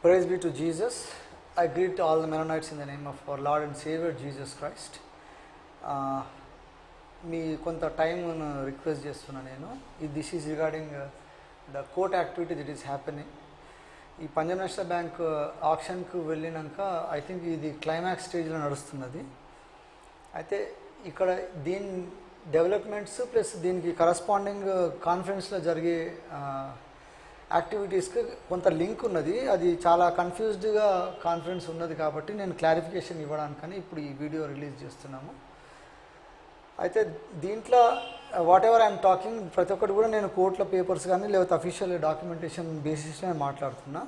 Praise be to Jesus. I greet all the Mennonites in the name of our Lord and Savior Jesus Christ. మీ కొంత time request చేస్తున్నా నేను. This is regarding the court activity that is happening. ఈ Punjab national bank ఆక్షన్కు వెళ్ళినాక I think ఇది climax స్టేజ్లో నడుస్తున్నది. అయితే ఇక్కడ దీని డెవలప్మెంట్స్ ప్లస్ దీనికి కరస్పాండింగ్ కాన్ఫరెన్స్లో జరిగే యాక్టివిటీస్కి కొంత లింక్ ఉన్నది. అది చాలా కన్ఫ్యూజ్డ్గా కాన్ఫరెన్స్ ఉన్నది కాబట్టి నేను క్లారిఫికేషన్ ఇవ్వడానికని ఇప్పుడు ఈ వీడియో రిలీజ్ చేస్తున్నాము. అయితే దీంట్లో వాట్ ఎవర్ ఐఎమ్ టాకింగ్ ప్రతి ఒక్కటి కూడా నేను కోర్టులో పేపర్స్ కానీ లేకపోతే అఫీషియల్ డాక్యుమెంటేషన్ బేసిస్లో నేను మాట్లాడుతున్నా.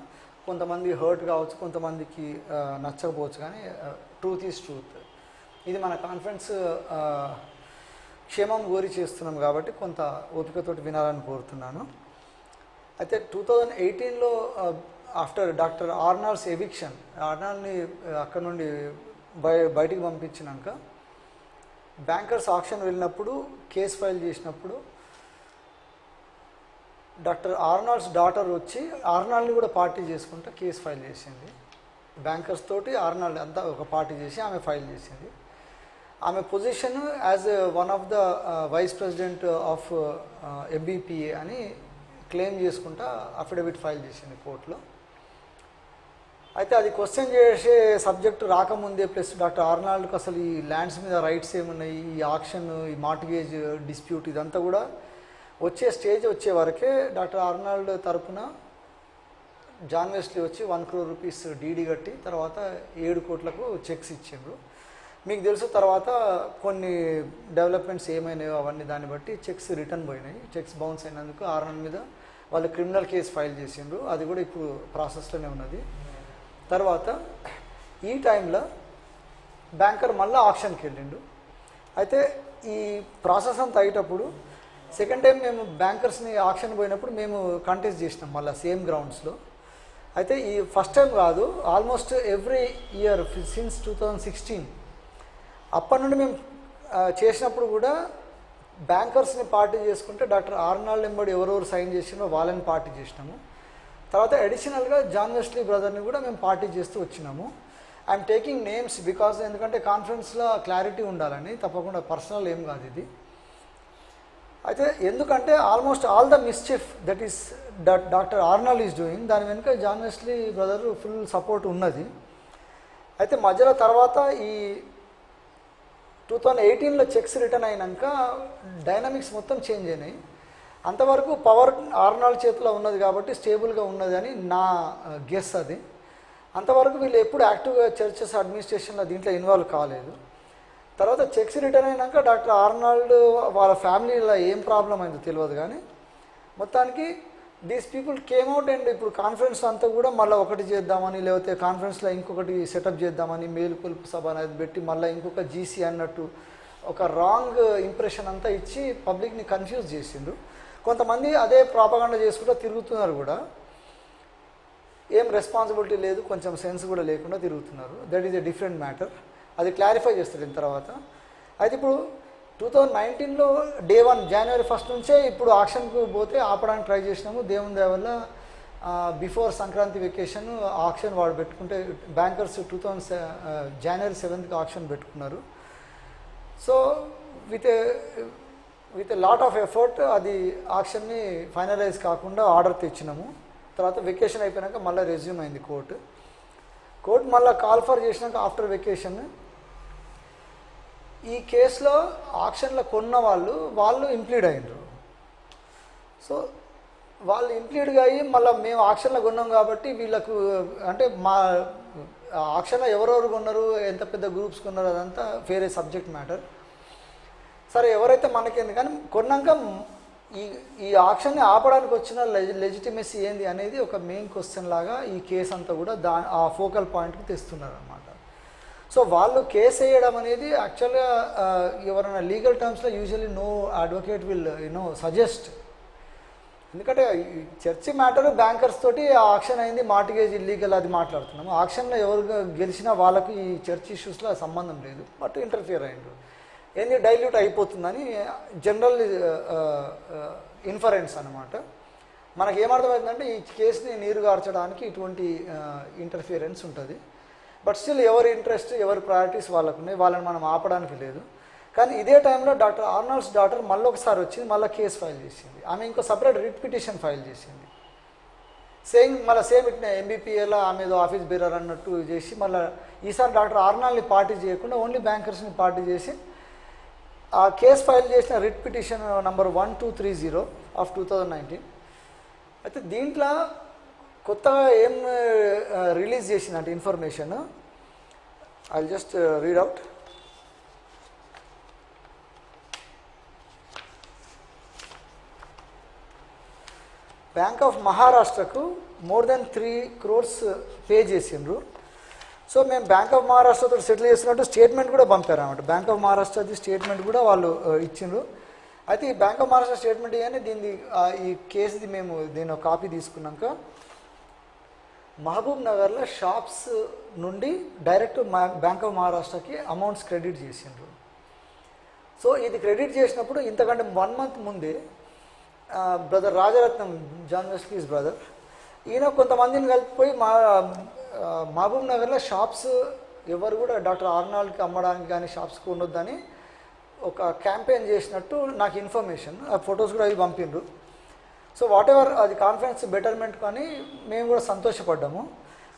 కొంతమంది హర్ట్ కావచ్చు, కొంతమందికి నచ్చకపోవచ్చు, కానీ ట్రూత్ ఈజ్ ట్రూత్. ఇది మన కాన్ఫరెన్స్ క్షేమం కోరి చేస్తున్నాం కాబట్టి కొంత ఓపికతోటి వినాలని కోరుతున్నాను. అయితే 2018లో ఆఫ్టర్ డాక్టర్ ఆర్నాల్డ్స్ ఎవిక్షన్, ఆర్నాల్డ్ని అక్కడ నుండి బయటికి పంపించినాక బ్యాంకర్స్ ఆక్షన్ వెళ్ళినప్పుడు కేసు ఫైల్ చేసినప్పుడు డాక్టర్ ఆర్నాల్డ్స్ డాటర్ వచ్చి ఆర్నాల్డ్ని కూడా పార్టీ చేసుకుంటూ కేసు ఫైల్ చేసింది. బ్యాంకర్స్ తోటి ఆర్నాల్డ్ అంతా ఒక పార్టీ చేసి ఆమె ఫైల్ చేసింది. ఆమె position as one of the vice president of MBPA అని క్లెయిమ్ చేసుకుంటా అఫిడవిట్ ఫైల్ చేసింది కోర్టులో. అయితే అది క్వశ్చన్ చేసే సబ్జెక్టు రాకముందే ప్లస్ డాక్టర్ ఆర్నాల్డ్కి అసలు ఈ ల్యాండ్స్ మీద రైట్స్ ఏమున్నాయి, ఈ ఆక్షన్, ఈ మార్టిగేజ్ డిస్ప్యూట్ ఇదంతా కూడా వచ్చే స్టేజ్ వచ్చే వరకే డాక్టర్ ఆర్నాల్డ్ తరపున జాన్ వెస్లీ వచ్చి 1 crore రూపీస్ డీడీ కట్టి తర్వాత 7 కోట్లకు చెక్స్ ఇచ్చిండ్రు. మీకు తెలుసు తర్వాత కొన్ని డెవలప్మెంట్స్ ఏమైనాయో అవన్నీ దాన్ని బట్టి చెక్స్ రిటర్న్ పోయినాయి. చెక్స్ బౌన్స్ అయినందుకు ఆర్నాల్డ్ మీద వాళ్ళు క్రిమినల్ కేసు ఫైల్ చేసిండ్రు. అది కూడా ఇప్పుడు ప్రాసెస్లోనే ఉన్నది. తర్వాత ఈ టైంలో బ్యాంకర్ మళ్ళీ ఆక్షన్కి వెళ్ళిండు. అయితే ఈ ప్రాసెస్ అంతా అయ్యేటప్పుడు సెకండ్ టైం మేము బ్యాంకర్స్ని ఆక్షన్ పోయినప్పుడు మేము కంటెస్ట్ చేసినాం మళ్ళీ సేమ్ గ్రౌండ్స్లో. అయితే ఈ ఫస్ట్ టైం కాదు, ఆల్మోస్ట్ ఎవ్రీ ఇయర్ సిన్స్ 2016 అప్పటి నుండి మేము చేసినప్పుడు కూడా బ్యాంకర్స్ని పార్టీ చేసుకుంటే డాక్టర్ ఆర్నాల్డ్ ఎంబడి ఎవరెవరు సైన్ చేసినో వాళ్ళని పార్టీ చేసినాము. తర్వాత అడిషనల్గా జాన్ వెస్లీ బ్రదర్ని కూడా మేము పార్టీ చేస్తూ వచ్చినాము. ఐఎమ్ టేకింగ్ నేమ్స్ బికాజ్ ఎందుకంటే కాన్ఫరెన్స్లో క్లారిటీ ఉండాలని, తప్పకుండా పర్సనల్ ఏం కాదు ఇది. అయితే ఎందుకంటే almost all the mischief that is doctor Arnold is doing, దాని వెనుక John Wesley brother full support ఉన్నది. అయితే మధ్యలో తర్వాత ఈ 2018లో చెక్స్ రిటర్న్ అయినాక డైనమిక్స్ మొత్తం చేంజ్ అయినాయి. అంతవరకు పవర్ ఆర్నాల్డ్ చేతిలో ఉన్నది కాబట్టి స్టేబుల్గా ఉన్నది అని నా గెస్ అది. అంతవరకు వీళ్ళు ఎప్పుడు యాక్టివ్గా చర్చెస్ అడ్మినిస్ట్రేషన్లో దీంట్లో ఇన్వాల్వ్ కాలేదు. తర్వాత చెక్స్ రిటర్న్ అయినాక డాక్టర్ ఆర్నాల్డ్ వాళ్ళ ఫ్యామిలీలో ఏం ప్రాబ్లం అయిందో తెలియదు, కానీ మొత్తానికి these people came out and ఇప్పుడు కాన్ఫరెన్స్ అంతా కూడా మళ్ళీ ఒకటి చేద్దామని, లేకపోతే కాన్ఫరెన్స్లో ఇంకొకటి సెటప్ చేద్దామని మేలుకొలుపు సభ అనేది పెట్టి మళ్ళీ ఇంకొక జీసీ అన్నట్టు ఒక రాంగ్ ఇంప్రెషన్ అంతా ఇచ్చి పబ్లిక్ని కన్ఫ్యూజ్ చేసిండ్రు. కొంతమంది అదే ప్రాపగాండా చేసుకుంటూ తిరుగుతున్నారు కూడా, ఏం రెస్పాన్సిబిలిటీ లేదు, కొంచెం సెన్స్ కూడా లేకుండా తిరుగుతున్నారు. That is a different matter. అది క్లారిఫై చేస్తారు దీని తర్వాత. అయితే ఇప్పుడు 2019లో Day 1 January 1 నుంచే ఇప్పుడు ఆక్షన్కు పోతే ఆపడానికి ట్రై చేసినాము. దేవుని దయ వల్ల బిఫోర్ సంక్రాంతి వెకేషన్ ఆక్షన్ వాడు పెట్టుకుంటే బ్యాంకర్స్ January 7th ఆక్షన్ పెట్టుకున్నారు. So with a lot of effort అది ఆక్షన్ని ఫైనలైజ్ కాకుండా ఆర్డర్ తెచ్చినాము. తర్వాత వెకేషన్ అయిపోయాక మళ్ళీ రెజ్యూమ్ అయింది కోర్టు మళ్ళీ కాల్ ఫర్ చేసినాక ఆఫ్టర్ వెకేషన్ ఈ కేసులో ఆక్షన్లో కొన్న వాళ్ళు ఇంప్లీడ్ అయినరు. సో వాళ్ళు ఇంప్లీడ్గా అయ్యి మళ్ళీ మేము ఆక్షన్లో కొన్నాం కాబట్టి వీళ్ళకు అంటే మా ఆక్షన్లో ఎవరెవరు కొన్నారు, ఎంత పెద్ద గ్రూప్స్ కొన్నారు, అదంతా వేరే సబ్జెక్ట్ మ్యాటర్. సరే ఎవరైతే మనకేంది, కానీ కొన్నాక ఈ ఆక్షన్ని ఆపడానికి వచ్చిన లెజిటిమసీ ఏంది అనేది ఒక మెయిన్ క్వశ్చన్ లాగా ఈ కేసు అంతా కూడా ఆ ఫోకల్ పాయింట్కి తెస్తున్నారు అన్నమాట. సో వాళ్ళు కేసు వేయడం అనేది యాక్చువల్గా ఎవరైనా లీగల్ టర్మ్స్లో usually no advocate will suggest. ఎందుకంటే చర్చి మ్యాటర్ బ్యాంకర్స్ తోటి ఆక్షన్ అయింది, మార్టిగేజ్ ఇల్లీగల్ అది మాట్లాడుతున్నాము. ఆక్షన్లో ఎవరు గెలిచినా వాళ్ళకి ఈ చర్చ్ ఇష్యూస్లో సంబంధం లేదు, బట్ ఇంటర్ఫియర్ అయ్యిండ్రు. ఏంది డైల్యూట్ అయిపోతుందని జనరల్ ఇన్ఫరెన్స్ అనమాట. మనకి ఏమర్థమవుతుందంటే ఈ కేసుని నీరుగార్చడానికి ఇటువంటి ఇంటర్ఫియరెన్స్ ఉంటుంది. బట్ స్టిల్ ఎవరి ఇంట్రెస్ట్ ఎవరి ప్రయారిటీస్ వాళ్ళకు ఉన్నాయి, వాళ్ళని మనం ఆపడానికి లేదు. కానీ ఇదే టైంలో డాక్టర్ ఆర్నాల్డ్స్ డాటర్ మళ్ళీ ఒకసారి వచ్చింది, మళ్ళీ కేసు ఫైల్ చేసింది. ఆమె ఇంకో సపరేట్ రిట్ పిటిషన్ ఫైల్ చేసింది. మళ్ళీ సేమ్ ఇట్నే ఎంబీపీఏలో ఆమె ఏదో ఆఫీస్ బేరర్ అన్నట్టు చేసి మళ్ళీ ఈసారి డాక్టర్ ఆర్నాల్డ్ని పార్టీ చేయకుండా ఓన్లీ బ్యాంకర్స్ని పార్టీ చేసి ఆ కేసు ఫైల్ చేసిన రిట్ పిటిషన్ నంబర్ 1230 ఆఫ్ 2019. అయితే దీంట్లో కొత్తగా ఏం రిలీజ్ చేసిందంటే information, I just read out. Bank of మహారాష్ట్రకు మోర్ దెన్ 3 crores పే చేసిండ్రు. సో మేము బ్యాంక్ ఆఫ్ మహారాష్ట్రతో సెటిల్ చేసినట్టు స్టేట్మెంట్ కూడా పంపారు అన్నమాట. బ్యాంక్ ఆఫ్ మహారాష్ట్రది స్టేట్మెంట్ కూడా వాళ్ళు ఇచ్చిండ్రు. అయితే ఈ బ్యాంక్ ఆఫ్ మహారాష్ట్ర స్టేట్మెంట్ ఇవన్నీ దీన్ని ఈ కేసుది మేము దీని ఒక కాపీ తీసుకున్నాక మహబూబ్ నగర్లో షాప్స్ నుండి డైరెక్ట్ బ్యాంక్ ఆఫ్ మహారాష్ట్రకి అమౌంట్స్ క్రెడిట్ చేసిండ్రు. సో ఇది క్రెడిట్ చేసినప్పుడు ఇంతకంటే 1 month ముందే brother Rajaratnam, John Wesley's brother, ఈయన కొంతమందిని కలిపిపోయి మహబూబ్ నగర్లో షాప్స్ ఎవరు కూడా డాక్టర్ ఆర్నాల్డ్కి అమ్మడానికి కానీ షాప్స్కి ఉండొద్దని ఒక క్యాంపెయిన్ చేసినట్టు నాకు ఇన్ఫర్మేషన్, ఆ ఫొటోస్ కూడా అవి పంపిండ్రు. సో వాట్ ఎవర్ అది కాన్ఫిడెన్స్ బెటర్మెంట్ కానీ మేము కూడా సంతోషపడ్డాము.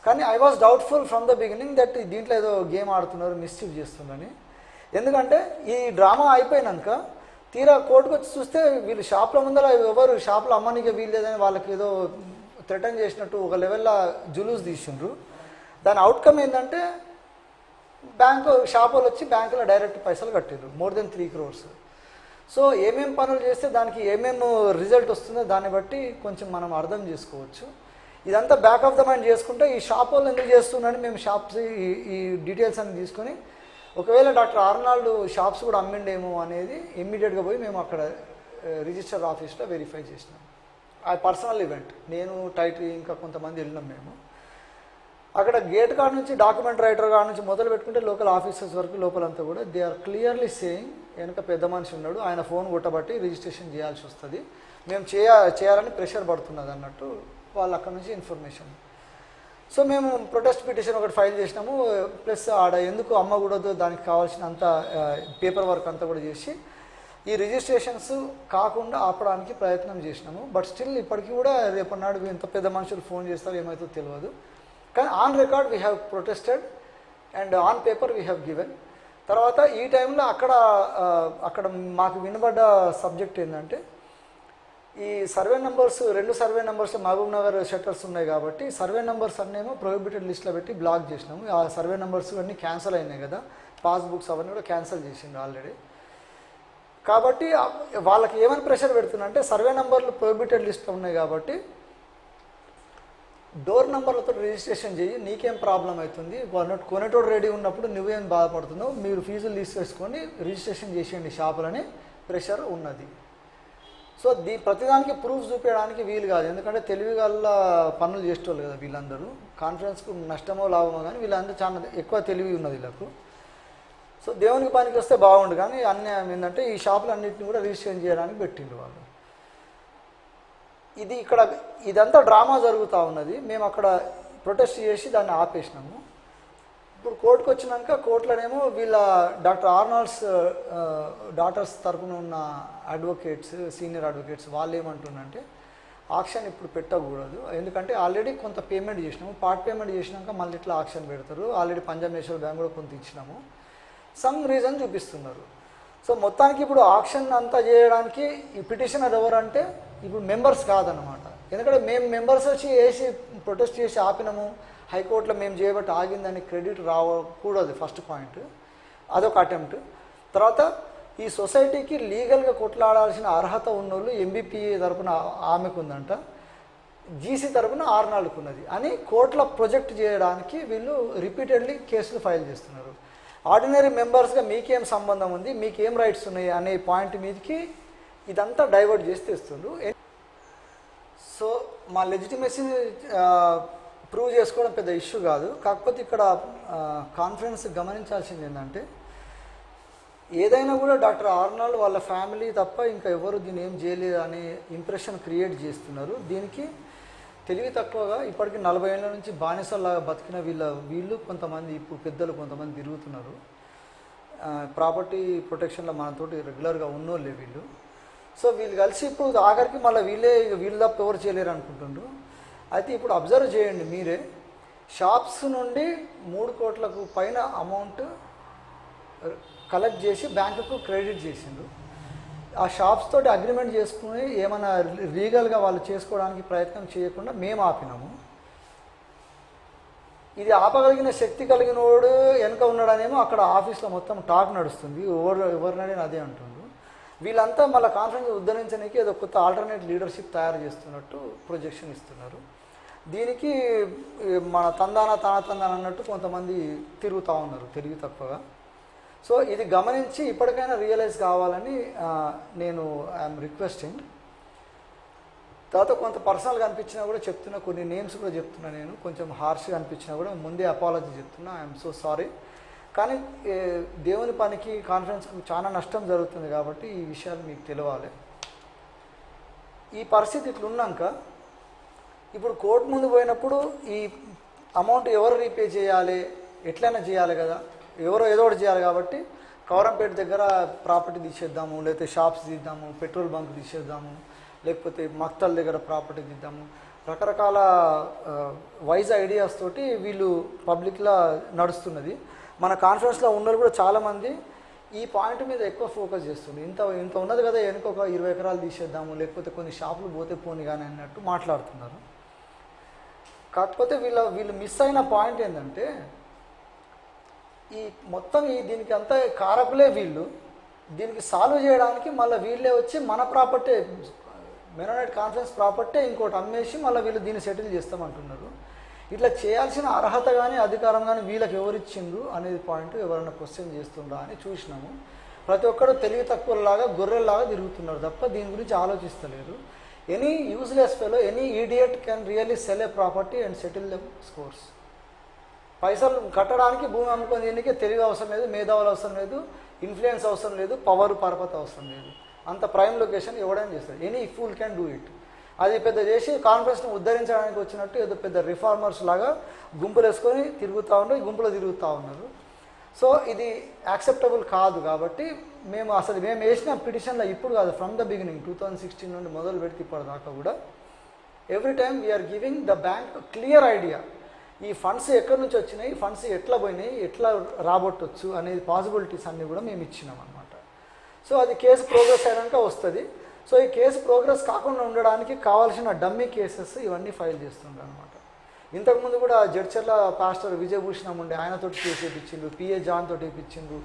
కానీ I was doubtful from the beginning that దీంట్లో ఏదో గేమ్ ఆడుతున్నారు, మిస్చీఫ్ చేస్తున్నారని. ఎందుకంటే ఈ డ్రామా అయిపోయినాక తీరా కోర్టుకు వచ్చి చూస్తే వీళ్ళు షాప్ల ముందర ఎవరు షాప్లో అమ్మనికే వీల్లేదని వాళ్ళకి ఏదో థ్రెటన్ చేసినట్టు ఒక లెవెల్లో జులూస్ తీసిండ్రు. దాని అవుట్కమ్ ఏంటంటే షాప్ వాళ్ళు వచ్చి బ్యాంకులో డైరెక్ట్ పైసలు కట్టిండ్రు, మోర్ దెన్ 3 crores. సో ఏమేమి పనులు చేస్తే దానికి ఏమేమి రిజల్ట్ వస్తుందో దాన్ని బట్టి కొంచెం మనం అర్థం చేసుకోవచ్చు. ఇదంతా బ్యాక్ ఆఫ్ ద మైండ్ చేసుకుంటే ఈ షాప్ వాళ్ళు ఎందుకు చేస్తున్నారని మేము షాప్స్ ఈ డీటెయిల్స్ అన్ని తీసుకొని ఒకవేళ డాక్టర్ ఆర్నాల్డ్ షాప్స్ కూడా అమ్మిండేమో అనేది ఇమ్మీడియట్గా పోయి మేము అక్కడ రిజిస్టర్ ఆఫీస్లో వెరిఫై చేసినాం. ఆ పర్సనల్ ఈవెంట్ నేను టైటిల్ ఇంకా కొంతమంది వెళ్ళినాం. మేము అక్కడ గేట్ కాడ నుంచి డాక్యుమెంట్ రైటర్ కాడ నుంచి మొదలు పెట్టుకుంటే లోకల్ ఆఫీసర్స్ వరకు లోపలంతా కూడా దే ఆర్ క్లియర్లీ సేయింగ్ వెనక పెద్ద మనిషి ఉన్నాడు, ఆయన ఫోన్ కొట్టబట్టి రిజిస్ట్రేషన్ చేయాల్సి వస్తుంది, మేము చేయాలని ప్రెషర్ పడుతున్నది అన్నట్టు వాళ్ళు అక్కడ నుంచి ఇన్ఫర్మేషన్. సో మేము ప్రొటెస్ట్ పిటిషన్ ఒకటి ఫైల్ చేసినాము, ప్లస్ ఆడ ఎందుకు అమ్మకూడదు దానికి కావాల్సిన అంత పేపర్ వర్క్ అంతా కూడా చేసి ఈ రిజిస్ట్రేషన్స్ కాకుండా ఆపడానికి ప్రయత్నం చేసినాము. బట్ స్టిల్ ఇప్పటికీ కూడా రేపటి నాడు ఇంత పెద్ద మనుషులు ఫోన్ చేస్తారు ఏమవుతుందో తెలియదు. కానీ on record we have protested and on paper we have given. తర్వాత ఈ టైంలో అక్కడ మాకు వినబడ్డ సబ్జెక్ట్ ఏంటంటే ఈ survey numbers 2 survey numbers Mahabubnagar shutters ఉన్నాయి కాబట్టి సర్వే నెంబర్స్ అన్నేమో ప్రొహిబిటెడ్ లిస్ట్లో పెట్టి బ్లాక్ చేసినాము. ఆ సర్వే నెంబర్స్ అన్నీ క్యాన్సిల్ అయినాయి కదా, పాస్బుక్స్ అవన్నీ కూడా క్యాన్సిల్ చేసిండు ఆల్రెడీ. కాబట్టి వాళ్ళకి ఏమని ప్రెషర్ పెడుతుందంటే సర్వే నెంబర్లు ప్రొహిబిటెడ్ లిస్ట్లో ఉన్నాయి కాబట్టి డోర్ నెంబర్లతో రిజిస్ట్రేషన్ చేయి, నీకేం ప్రాబ్లం అవుతుంది, కొనేటోడు రెడీ ఉన్నప్పుడు నువ్వేం బాధపడుతున్నావు, మీరు ఫీజులు తీసుకొని రిజిస్ట్రేషన్ చేసేయండి షాపులని ప్రెషర్ ఉన్నది. సో ప్రతిదానికి ప్రూఫ్ చూపించడానికి వీలు కాదు, ఎందుకంటే తెలివిగల పనులు చేసేవాళ్ళు కదా వీళ్ళందరూ. కాన్ఫరెన్స్కు నష్టమో లాభమో కానీ వీళ్ళందరూ చాలా ఎక్కువ తెలివి ఉన్నది వీళ్ళకు. సో దేవునికి పనికి వస్తే బాగుండు, కానీ అన్యాయం ఏంటంటే ఈ షాపులు అన్నింటినీ కూడా రిజిస్ట్రేషన్ చేయడానికి పెట్టిండు వాళ్ళు. ఇదంతా డ్రామా జరుగుతూ ఉన్నది. మేము అక్కడ ప్రొటెస్ట్ చేసి దాన్ని ఆపేసినాము. ఇప్పుడు కోర్టుకు వచ్చినాక కోర్టులోనేమో వీళ్ళ డాక్టర్ ఆర్నాల్డ్స్ డాటర్స్ తరఫున ఉన్న అడ్వకేట్స్, సీనియర్ అడ్వకేట్స్ వాళ్ళు ఏమంటున్నారంటే ఆక్షన్ ఇప్పుడు పెట్టకూడదు, ఎందుకంటే ఆల్రెడీ కొంత పేమెంట్ చేసినాము, పార్ట్ పేమెంట్ చేసినాక మళ్ళీ ఇట్లా ఆక్షన్ పెడతారు, ఆల్రెడీ పంజాబ్ నేషనల్ బ్యాంక్ కూడా కొంత ఇచ్చినాము, సమ్ రీజన్ చూపిస్తున్నారు. సో మొత్తానికి ఇప్పుడు ఆక్షన్ అంతా చేయడానికి ఈ పిటిషనర్ ఎవరంటే ఇప్పుడు మెంబర్స్ కాదనమాట. ఎందుకంటే మేము మెంబర్స్ వచ్చి వేసి ప్రొటెస్ట్ చేసి ఆపినాము, హైకోర్టులో మేము చేయబట్టి ఆగిందని క్రెడిట్ రావకూడదు ఫస్ట్ పాయింట్, అదొక అటెంప్ట్. తర్వాత ఈ సొసైటీకి లీగల్గా కొట్లాడాల్సిన అర్హత ఉన్నోళ్ళు ఎంబీపీఏ తరపున ఆమెకు ఉందంట, జీసీ తరపున ఆర్నాల్డ్కు ఉన్నది అని కోర్టులో ప్రొజెక్ట్ చేయడానికి వీళ్ళు రిపీటెడ్లీ కేసులు ఫైల్ చేస్తున్నారు. ఆర్డినరీ మెంబర్స్గా మీకేం సంబంధం ఉంది, మీకేం రైట్స్ ఉన్నాయి అనే పాయింట్ మీదకి ఇదంతా డైవర్ట్ చేసి తెస్తుండ్రు. సో మా లెజిటిమసీని ప్రూవ్ చేసుకోవడం పెద్ద ఇష్యూ కాదు. కాకపోతే ఇక్కడ కాన్ఫరెన్స్ గమనించాల్సింది ఏంటంటే ఏదైనా కూడా డాక్టర్ ఆర్నాల్డ్ వాళ్ళ ఫ్యామిలీ తప్ప ఇంకా ఎవరు దీన్ని ఏం చేయలేదు అనే ఇంప్రెషన్ క్రియేట్ చేస్తున్నారు. దీనికి తెలివి తక్కువగా ఇప్పటికీ 40 ఏళ్ళ నుంచి బానిసల్లాగా బతికిన వీళ్ళు కొంతమంది ఇప్పుడు పెద్దలు కొంతమంది తిరుగుతున్నారు. ప్రాపర్టీ ప్రొటెక్షన్లో మనతోటి రెగ్యులర్గా ఉన్నోళ్ళే వీళ్ళు. సో వీళ్ళు కలిసి ఇప్పుడు ఆఖరికి మళ్ళీ వీళ్ళు తప్ప ఎవరు చేయలేరు అనుకుంటుండ్రు. అయితే ఇప్పుడు అబ్జర్వ్ చేయండి మీరే, షాప్స్ నుండి 3 కోట్లకు పైన అమౌంట్ కలెక్ట్ చేసి బ్యాంకుకు క్రెడిట్ చేసిండ్రు. ఆ షాప్స్ తోటి అగ్రిమెంట్ చేసుకుని ఏమైనా లీగల్గా వాళ్ళు చేసుకోవడానికి ప్రయత్నం చేయకుండా మేము ఆపినాము. ఇది ఆపగలిగిన శక్తి కలిగిన వాడు వెనక ఉన్నాడనేమో అక్కడ ఆఫీస్లో మొత్తం టాక్ నడుస్తుంది. ఎవరినైనా అదే అంటుండ్రు. వీళ్ళంతా మళ్ళీ కాన్ఫరెన్స్ ఉద్ధరించడానికి ఏదో కొత్త ఆల్టర్నేట్ లీడర్షిప్ తయారు చేస్తున్నట్టు ప్రొజెక్షన్ ఇస్తున్నారు. దీనికి మన తందాన అన్నట్టు కొంతమంది తిరుగుతూ ఉన్నారు తెలివి తక్కువగా. సో ఇది గమనించి ఇప్పటికైనా రియలైజ్ కావాలని నేను ఐఎమ్ రిక్వెస్టింగ్. తర్వాత కొంత పర్సనల్గా అనిపించినా కూడా చెప్తున్నా, కొన్ని నేమ్స్ కూడా చెప్తున్నా, నేను కొంచెం హార్ష్గా అనిపించినా కూడా ముందే అపాలజీ చెప్తున్నా, ఐఎమ్ సో సారీ. కానీ దేవుని పనికి కాన్ఫరెన్స్కి చాలా నష్టం జరుగుతుంది కాబట్టి ఈ విషయాలు మీకు తెలియాలి. ఈ పరిస్థితి ఇట్లున్నాక ఇప్పుడు కోర్టు ముందు పోయినప్పుడు ఈ అమౌంట్ ఎవరు రీపే చేయాలి, ఎట్లయినా చేయాలి కదా, ఎవరో ఏదో ఒకటి చేయాలి. కాబట్టి కౌరంపేట దగ్గర ప్రాపర్టీ తీసేద్దాము, లేకపోతే షాప్స్ తీద్దాము, పెట్రోల్ బంక్ తీసేద్దాము, లేకపోతే మక్తల్ దగ్గర ప్రాపర్టీ తీద్దాము, రకరకాల వైజ్ ఐడియాస్ తోటి వీళ్ళు పబ్లిక్లో నడుస్తున్నది. మన కాన్ఫరెన్స్లో ఉన్నోళ్ళు కూడా చాలామంది ఈ పాయింట్ మీద ఎక్కువ ఫోకస్ చేస్తుంది. ఇంత ఉన్నది కదా, వెనుక ఒక 20 ఎకరాలు తీసేద్దాము, లేకపోతే కొన్ని షాపులు పోతే పోని కానీ అన్నట్టు మాట్లాడుతున్నారు. కాకపోతే వీళ్ళు మిస్ అయిన పాయింట్ ఏంటంటే ఈ మొత్తం దీనికి అంతా కారకులే వీళ్ళు. దీనికి సాల్వ్ చేయడానికి మళ్ళీ వీళ్ళే వచ్చి మన ప్రాపర్టీ మెనోనైట్ కాన్ఫరెన్స్ ప్రాపర్టీ ఇంకోటి అమ్మేసి మళ్ళీ వీళ్ళు దీన్ని సెటిల్ చేస్తామంటున్నారు. ఇట్లా చేయాల్సిన అర్హత కానీ అధికారం కానీ వీళ్ళకి ఎవరిచ్చిండ్రు అనేది పాయింట్ ఎవరైనా క్వశ్చన్ చేస్తుండ్రా అని చూసినాము. ప్రతి ఒక్కరు తెలివి తక్కువలాగా గొర్రెల్లాగా తిరుగుతున్నారు తప్ప దీని గురించి ఆలోచిస్తలేరు. Any useless fellow, any idiot can really sell a property and settle the scores. పైసలు కట్టడానికి భూమి అమ్ముకొని దీనికి తెలివి అవసరం లేదు, మేధావులు అవసరం లేదు, ఇన్ఫ్లుయెన్స్ అవసరం లేదు, పవర్ పరపతి అవసరం లేదు. అంత ప్రైమ్ లొకేషన్ ఎవడైనా చేస్తారు. Any fool can do it. అది పెద్ద చేసి కాన్ఫరెన్స్ని ఉద్ధరించడానికి వచ్చినట్టు ఏదో పెద్ద రిఫార్మర్స్ లాగా గుంపులు వేసుకొని తిరుగుతూ ఉన్నారు, గుంపులో తిరుగుతూ ఉన్నారు. సో ఇది యాక్సెప్టబుల్ కాదు. కాబట్టి మేము వేసిన పిటిషన్లో ఇప్పుడు కాదు, ఫ్రమ్ ద బిగినింగ్ 2016 నుండి మొదలు పెడితే ఇప్పటిదాకా కూడా every time we are giving the bank clear idea. ఈ ఫండ్స్ ఎక్కడి నుంచి వచ్చినాయి, ఫండ్స్ ఎట్లా పోయినాయి, ఎట్లా రాబట్టవచ్చు అనేది పాసిబిలిటీస్ అన్నీ కూడా మేము ఇచ్చినాం అనమాట. సో అది కేసు ప్రోగ్రెస్ అయినాక వస్తుంది. సో ఈ కేసు ప్రోగ్రెస్ కాకుండా ఉండడానికి కావాల్సిన డమ్మీ కేసెస్ ఇవన్నీ ఫైల్ చేస్తుండ్రు అనమాట. ఇంతకుముందు కూడా జడ్చర్ల పాస్టర్ విజయభూషణం ఉండే ఆయనతోటి కేసు వేయించిండ్రు, పిఏ జాన్ తోటి వేయించిండ్రు.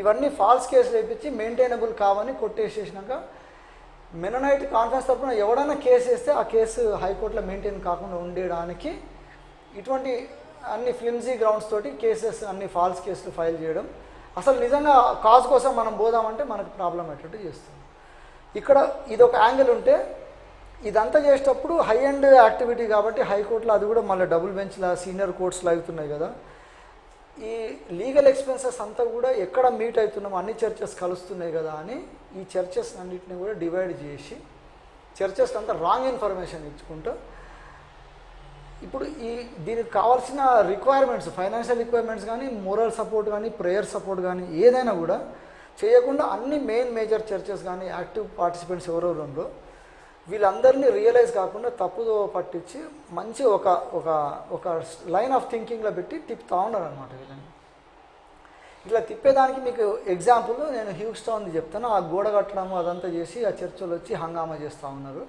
ఇవన్నీ ఫాల్స్ కేసులు వేయించి మెయింటైనబుల్ కావని కొట్టేసేసినాక మెనోనైట్ కాన్ఫరెన్స్ తరఫున ఎవడైనా కేసు వేస్తే ఆ కేసు హైకోర్టులో మెయింటైన్ కాకుండా ఉండడానికి ఇటువంటి అన్ని ఫ్లిమ్జీ గ్రౌండ్స్ తోటి కేసెస్ అన్ని ఫాల్స్ కేసులు ఫైల్ చేయడం, అసలు నిజంగా కాజ్ కోసం మనం పోదామంటే మనకు ప్రాబ్లం అయ్యేటట్టు చేస్తుంది. ఇక్కడ ఇదొక యాంగిల్ ఉంటే ఇదంతా చేసేటప్పుడు హై అండ్ యాక్టివిటీ కాబట్టి హైకోర్టులో అది కూడా మళ్ళీ డబుల్ బెంచ్లా సీనియర్ కోర్ట్స్లో అవుతున్నాయి కదా. ఈ లీగల్ ఎక్స్పెన్సెస్ అంతా కూడా ఎక్కడ మీట్ అవుతున్నామో అన్ని చర్చెస్ కలుస్తున్నాయి కదా అని ఈ చర్చెస్ అన్నింటినీ కూడా డివైడ్ చేసి చర్చెస్ అంతా రాంగ్ ఇన్ఫర్మేషన్ ఇచ్చుకుంటూ ఇప్పుడు దీనికి కావాల్సిన రిక్వైర్మెంట్స్, ఫైనాన్షియల్ రిక్వైర్మెంట్స్ కానీ, మోరల్ సపోర్ట్ కానీ, ప్రేయర్ సపోర్ట్ కానీ ఏదైనా కూడా చేయకుండా అన్ని మేజర్ చర్చెస్ కానీ యాక్టివ్ పార్టిసిపెంట్స్ ఎవరెవరు ఉందో వీళ్ళందరినీ రియలైజ్ కాకుండా తప్పుదో పట్టించి మంచి ఒక లైన్ ఆఫ్ థింకింగ్లో పెట్టి తిప్పుతూ ఉన్నారు అనమాట. వీళ్ళని ఇట్లా తిప్పేదానికి మీకు ఎగ్జాంపుల్ నేను హ్యూస్టన్ది చెప్తాను. ఆ గోడ కట్టడము అదంతా చేసి ఆ చర్చలు వచ్చి హంగామా చేస్తూ ఉన్నారు.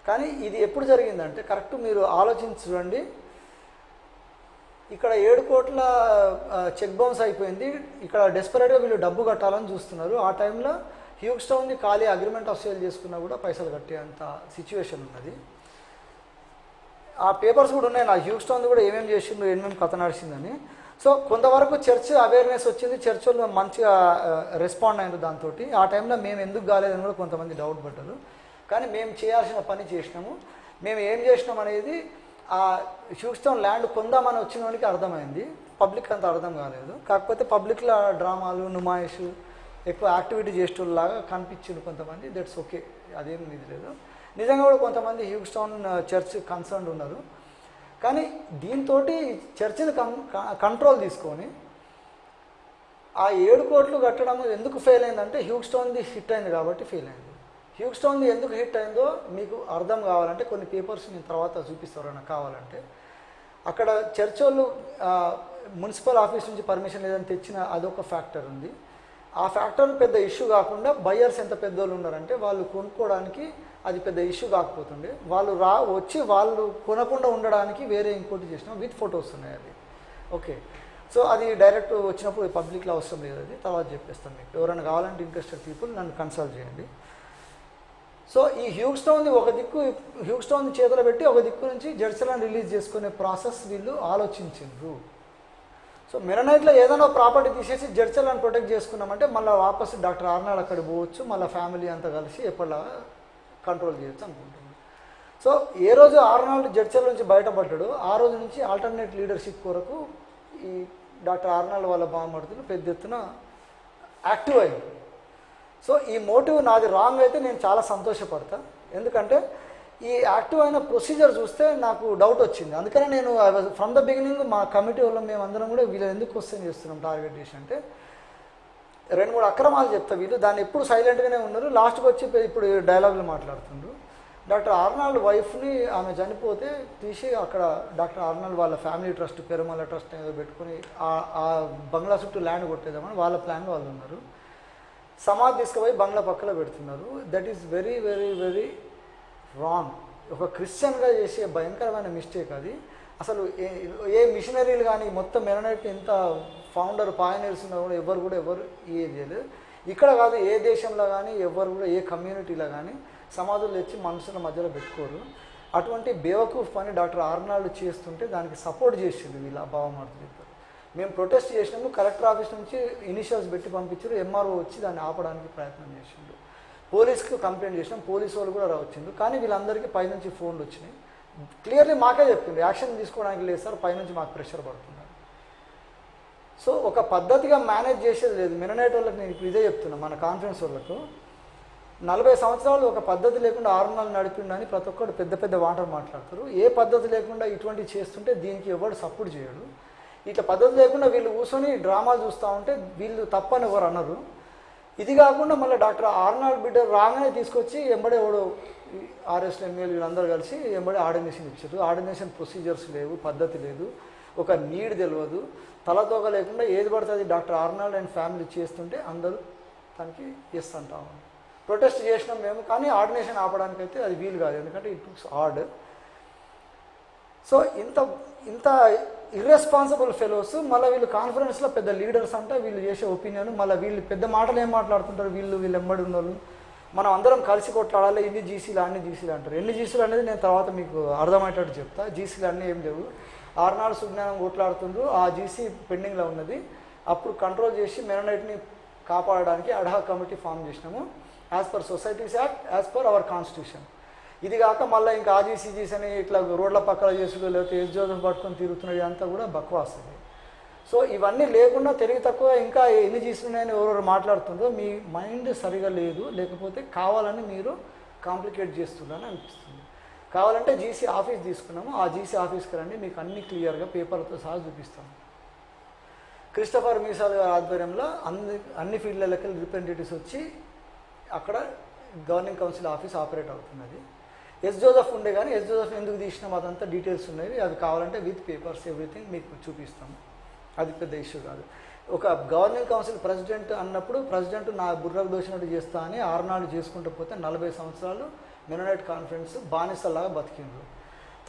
కానీ ఇది ఎప్పుడు జరిగిందంటే కరెక్ట్ మీరు ఆలోచించి చూడండి. ఇక్కడ 7 కోట్ల చెక్ బౌన్స్ అయిపోయింది. ఇక్కడ డెస్పరేట్గా వీళ్ళు డబ్బు కట్టాలని చూస్తున్నారు. ఆ టైంలో హ్యూస్టన్ని ఖాళీ అగ్రిమెంట్ ఆఫ్ సేల్ చేసుకున్నా కూడా పైసలు కట్టేంత సిచ్యువేషన్ ఉన్నది. ఆ పేపర్స్ కూడా ఉన్నాయి, నా హ్యూస్టన్ కూడా ఏమేమి చేసిందో ఏమేమి కథ నడిచిందని. సో కొంతవరకు చర్చ్ అవేర్నెస్ వచ్చింది, చర్చ్ వాళ్ళు మంచిగా రెస్పాండ్ అయినారు దాంతో. ఆ టైంలో మేము ఎందుకు కాలేదని కూడా కొంతమంది డౌట్ పడ్డారు. కానీ మేము చేయాల్సిన పని చేసినాము. మేము ఏం చేసినాం అనేది ఆ హ్యూస్టన్ ల్యాండ్ కొందామని వచ్చిన వాళ్ళకి అర్థమైంది, పబ్లిక్ అంత అర్థం కాలేదు. కాకపోతే పబ్లిక్లో డ్రామాలు, నుమాయిషు, ఎక్కువ యాక్టివిటీ చేసేలాగా కనిపించింది కొంతమంది. దట్స్ ఓకే, అదేం ఇది లేదు. నిజంగా కూడా కొంతమంది హ్యూస్టన్ చర్చ్ కన్సర్న్ ఉన్నారు. కానీ దీంతో చర్చిని కంట్రోల్ తీసుకొని ఆ 7 కోట్లు కట్టడం ఎందుకు ఫెయిల్ అయిందంటే హ్యూస్టన్ది హిట్ అయింది కాబట్టి ఫెయిల్ అయింది. హ్యూస్టన్ది ఎందుకు హిట్ అయిందో మీకు అర్థం కావాలంటే కొన్ని పేపర్స్ నేను తర్వాత చూపిస్తారు నాకు కావాలంటే. అక్కడ చర్చ్ వాళ్ళు మున్సిపల్ ఆఫీస్ నుంచి పర్మిషన్ లేదని తెచ్చిన అదొక ఫ్యాక్టర్ ఉంది. ఆ ఫ్యాక్టర్ పెద్ద ఇష్యూ కాకుండా బయ్యర్స్ ఎంత పెద్దోళ్ళు ఉన్నారంటే వాళ్ళు కొనుక్కోవడానికి అది పెద్ద ఇష్యూ కాకపోతుండే. వాళ్ళు వచ్చి వాళ్ళు కొనకుండా ఉండడానికి వేరే ఇంకోటి చేసినాం విత్ ఫొటోస్ ఉన్నాయి అది. ఓకే, సో అది డైరెక్ట్ వచ్చినప్పుడు పబ్లిక్లో అవసరం లేదు, అది తర్వాత చెప్పేస్తాను మీకు. ఎవరైనా కావాలంటే ఇంట్రెస్టెడ్ పీపుల్ నన్ను కన్సల్ట్ చేయండి. సో ఈ హ్యూస్టన్ది ఒక దిక్కు హ్యూస్టన్ చేతులు పెట్టి ఒక దిక్కు నుంచి జెరూసలేం రిలీజ్ చేసుకునే ప్రాసెస్ వీళ్ళు ఆలోచించారు. సో మెరనైట్లో ఏదైనా ప్రాపర్టీ తీసేసి జెరూసలేం ప్రొటెక్ట్ చేసుకున్నామంటే మళ్ళీ వాపసు డాక్టర్ ఆర్నాల్డ్ అక్కడికి పోవచ్చు, మళ్ళీ ఫ్యామిలీ అంతా కలిసి ఎప్పటిలాగా కంట్రోల్ చేయొచ్చు అనుకుంటున్నాను. సో ఏ రోజు ఆర్నాల్డ్ జెరూసలేం నుంచి బయటపడ్డాడో ఆ రోజు నుంచి ఆల్టర్నేట్ లీడర్షిప్ కొరకు ఈ డాక్టర్ ఆర్నాల్డ్ వాళ్ళ బామ్మర్దులు పెద్ద ఎత్తున యాక్టివ్ అయ్యారు. సో ఈ మోటివ్ నాది రాంగ్ అయితే నేను చాలా సంతోషపడతా. ఎందుకంటే ఈ యాక్టివ్ అయిన ప్రొసీజర్ చూస్తే నాకు డౌట్ వచ్చింది. అందుకనే నేను ఫ్రమ్ ద బిగినింగ్ మా కమిటీ వాళ్ళు మేమందరం కూడా వీళ్ళు ఎందుకు క్వశ్చన్ చేస్తున్నాం టార్గెట్ చేసి అంటే 2-3 అక్రమాలు చెప్తా. వీళ్ళు దాన్ని ఎప్పుడు సైలెంట్గానే ఉన్నారు, లాస్ట్కి వచ్చి ఇప్పుడు డైలాగులు మాట్లాడుతుండ్రు. డాక్టర్ ఆర్నాల్డ్ వైఫ్ని ఆమె చనిపోతే తీసి అక్కడ డాక్టర్ ఆర్నాల్డ్ వాళ్ళ ఫ్యామిలీ ట్రస్ట్ పెరుమల ట్రస్ట్ ఏదో పెట్టుకుని ఆ బంగ్లా చుట్టూ ల్యాండ్ కొట్టేద్దామని వాళ్ళ ప్లాన్లో వాళ్ళు ఉన్నారు. సమాధి తీసుకుపోయి బంగ్లా పక్కలో పెడుతున్నారు. That is very very very wrong. ఒక క్రిస్టియన్గా చేసే భయంకరమైన మిస్టేక్ అది. అసలు ఏ మిషనరీలు కానీ మొత్తం మెరనైట్ ఎంత ఫౌండర్ పాయనీర్స్ ఉన్నా కూడా ఎవరు ఏది చేయలేదు. ఇక్కడ కాదు, ఏ దేశంలో కానీ ఎవరు కూడా ఏ కమ్యూనిటీలో కానీ సమాధులు తెచ్చి మనుషుల మధ్యలో పెట్టుకోరు. అటువంటి బేవకూఫ్ పని డాక్టర్ ఆర్నాల్డ్ చేస్తుంటే దానికి సపోర్ట్ చేసింది వీళ్ళ బావమర్దులు ఇద్దరు. మేము ప్రొటెస్ట్ చేసినాము, కలెక్టర్ ఆఫీస్ నుంచి ఇనిషియల్స్ పెట్టి పంపించారు, ఎంఆర్ఓ వచ్చి దాన్ని ఆపడానికి ప్రయత్నం చేసిండు. పోలీస్కి కంప్లైంట్ చేసినాం, పోలీసు వాళ్ళు కూడా వచ్చిండు. కానీ వీళ్ళందరికీ పైనుంచి ఫోన్లు వచ్చినాయి. క్లియర్లీ మాకే చెప్పింది యాక్షన్ తీసుకోవడానికి లేదు సార్, పైనుంచి మాకు ప్రెషర్ పడుతున్నారు. సో ఒక పద్ధతిగా మేనేజ్ చేసేది లేదు. మెరనైట్ వాళ్ళకి నేను ఇప్పుడు ఇదే చెప్తున్నా, మన కాన్ఫరెన్స్ వాళ్ళకు 40 సంవత్సరాలు ఒక పద్ధతి లేకుండా ఆర్నాల్డ్ నడిపిండని ప్రతి ఒక్కరు పెద్ద పెద్ద మాటలు మాట్లాడతారు. ఏ పద్ధతి లేకుండా ఇటువంటివి చేస్తుంటే దీనికి ఎవరు సపోర్ట్ చేయడు. ఇట్లా పద్ధతి లేకుండా వీళ్ళు కూర్చొని డ్రామాలు చూస్తూ ఉంటే వీళ్ళు తప్పని ఎవరు అన్నారు. ఇది కాకుండా మళ్ళీ డాక్టర్ ఆర్నాల్డ్ బిడ్డ రాగానే తీసుకొచ్చి ఎంబడే ఎవడో ఆర్ఎస్లో ఎమ్మెల్యే వీళ్ళందరూ కలిసి ఎంబడే ఆర్డినేషన్ ఇచ్చారు. ఆర్డినేషన్ ప్రొసీజర్స్ లేవు, పద్ధతి లేదు, ఒక నీడ్ తెలియదు, తలతోక లేకుండా ఏది పడుతుంది డాక్టర్ ఆర్నాల్డ్ అండ్ ఫ్యామిలీ చేస్తుంటే అందరూ తనకి చేస్తుంటాం. ప్రొటెస్ట్ చేసినాం మేము, కానీ ఆర్డినేషన్ ఆపడానికి అయితే అది వీలు కాదు, ఎందుకంటే ఇట్ లుక్స్ ఆర్డ్. సో ఇంత ఇర్రెస్పాన్సిబుల్ ఫెలోస్ మళ్ళీ వీళ్ళు కాన్ఫరెన్స్లో పెద్ద లీడర్స్ అంటే వీళ్ళు చేసే ఒపీనియన్, మళ్ళీ వీళ్ళు పెద్ద మాటలు ఏం మాట్లాడుతుంటారు, వీళ్ళు ఎంబడి ఉన్న వాళ్ళు మనం అందరం కలిసి కొట్లాడాలి, ఇన్ని జీసీలు అన్ని జీసీలు అంటారు. ఎన్ని జీసీలు అనేది నేను తర్వాత మీకు అర్థమయ్యేటట్టు చెప్తా. జీసీలు అన్నీ ఏం లేవు, ఆర్నాల్డ్ సుజ్ఞానం కొట్లాడుతుండ్రు, ఆ జీసీ పెండింగ్లో ఉన్నది. అప్పుడు కంట్రోల్ చేసి మెరనైట్ని కాపాడడానికి అడ్హాక్ కమిటీ ఫామ్ చేసినాము, as per societies act, as per our constitution. ఇది కాక మళ్ళీ ఇంకా ఆర్జీసీజీస్ అని ఇట్లా రోడ్ల పక్కన చేసుడు, లేకపోతే ఎస్ జోసెఫ్ పట్టుకొని తిరుగుతున్నది అంతా కూడా బక్వాస్ అది. సో ఇవన్నీ లేకుండా తెలివి తక్కువ ఇంకా ఎన్ని జీసులున్నాయని ఎవరెవరు మాట్లాడుతుందో మీ మైండ్ సరిగా లేదు, లేకపోతే కావాలని మీరు కాంప్లికేట్ చేస్తున్నారని అనిపిస్తుంది. కావాలంటే జీసీ ఆఫీస్ తీసుకున్నాము, ఆ జీసీ ఆఫీస్కి రండి, మీకు అన్ని క్లియర్గా పేపర్లతో సహా చూపిస్తాము. క్రిస్టఫర్ మీసాల్ గారి ఆధ్వర్యంలో అన్ని ఫీల్డ్లకి రిప్రజెంటేటివ్స్ వచ్చి అక్కడ గవర్నింగ్ కౌన్సిల్ ఆఫీస్ ఆపరేట్ అవుతున్నది. ఎస్ జోసెఫ్ ఉండే కానీ ఎస్ జోసెఫ్ ఎందుకు తీసినాం అదంతా డీటెయిల్స్ ఉన్నాయి, అది కావాలంటే విత్ పేపర్స్ ఎవ్రీథింగ్ మీకు చూపిస్తాము, అది పెద్ద ఇష్యూ కాదు. ఒక గవర్నింగ్ కౌన్సిల్ ప్రెసిడెంట్ అన్నప్పుడు ప్రెసిడెంట్ నా బుర్రకు దోచినట్టు చేస్తా అని ఆర్నాల్డ్ చేసుకుంటూ పోతే 40 సంవత్సరాలు మెరనైట్ కాన్ఫరెన్స్ బానిసలాగా బతికిండ్రు.